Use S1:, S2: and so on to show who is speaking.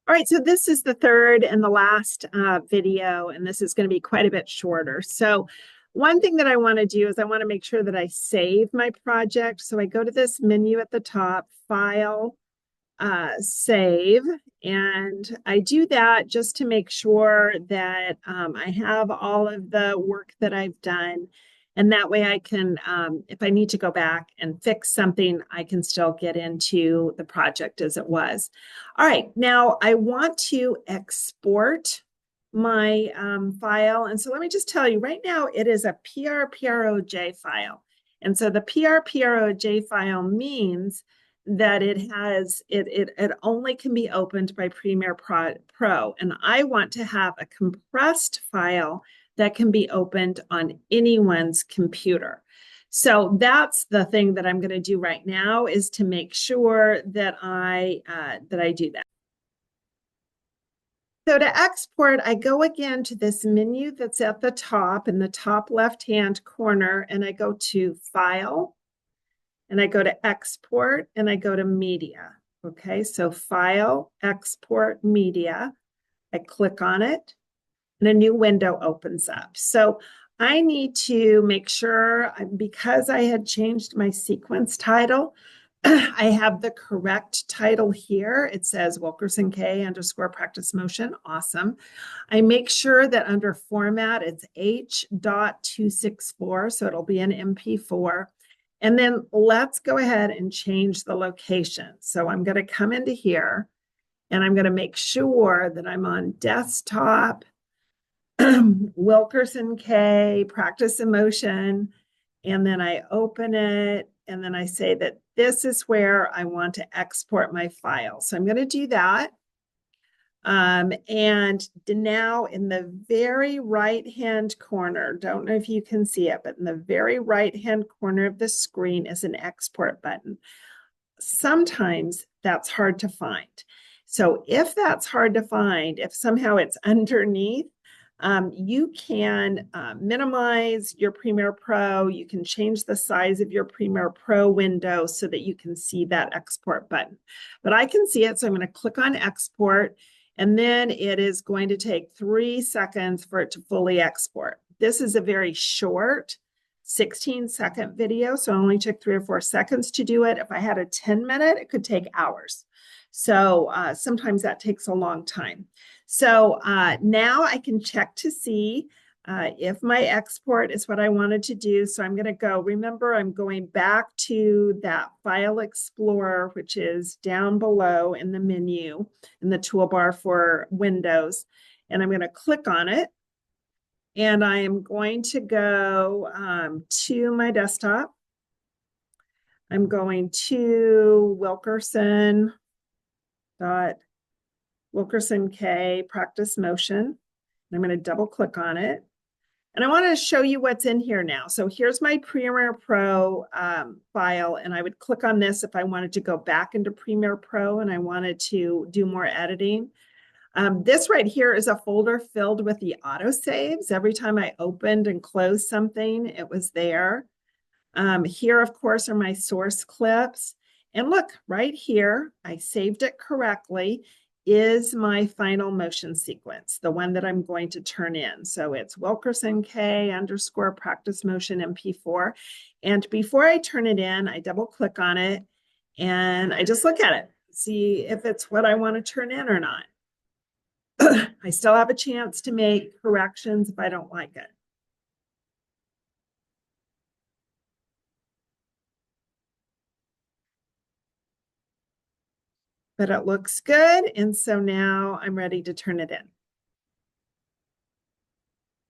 S1: All right, so this is the third and the last video, and this is going to be quite a bit shorter. So one thing that I want to do is I want to make sure that I save my project. So I go to this menu at the top, File, Save, and I do that just to make sure that I have all of the work that I've done. And that way I can, if I need to go back and fix something, I can still get into the project as it was. All right, now I want to export my file. And so let me just tell you right now, it is a PRPROJ file. And so the PRPROJ file means that it only can be opened by Premiere Pro. And I want to have a compressed file that can be opened on anyone's computer. So that's the thing that I'm going to do right now, is to make sure that I do that. So to export, I go again to this menu that's at the top in the top left-hand corner, and I go to File, and I go to Export, and I go to Media. Okay, so File, Export, Media. I click on it, and a new window opens up. So I need to make sure, because I had changed my sequence title, I have the correct title here. It says Wilkerson K _ practice motion. Awesome. I make sure that under format, it's H.264, so it'll be an MP4. And then let's go ahead and change the location. So I'm going to come into here, and I'm going to make sure that I'm on desktop, Wilkerson K, practice motion, and then I open it, and then I say that this is where I want to export my file. So I'm going to do that. And now in the very right-hand corner, don't know if you can see it, but in the very right-hand corner of the screen is an export button. Sometimes that's hard to find. So if that's hard to find, if somehow it's underneath, you can minimize your Premiere Pro. You can change the size of your Premiere Pro window so that you can see that export button. But I can see it, so I'm going to click on export, and then it is going to take 3 seconds for it to fully export. This is a very short 16-second video, so it only took 3 or 4 seconds to do it. If I had a 10-minute, it could take hours. So sometimes that takes a long time. So now I can check to see if my export is what I wanted to do. So I'm going to go, remember, I'm going back to that File Explorer, which is down below in the menu, in the toolbar for Windows. And I'm going to click on it. And I am going to go to my desktop. I'm going to Wilkerson K practice motion. I'm going to double click on it. And I want to show you what's in here now. So here's my Premiere Pro file, and I would click on this if I wanted to go back into Premiere Pro and I wanted to do more editing. This right here is a folder filled with the autosaves. Every time I opened and closed something, it was there. Here, of course, are my source clips. And look, right here, I saved it correctly, is my final motion sequence, the one that I'm going to turn in. So it's Wilkerson K _ practice motion MP4. And before I turn it in, I double click on it and I just look at it, see if it's what I want to turn in or not. I still have a chance to make corrections if I don't like it. But it looks good. And so now I'm ready to turn it in.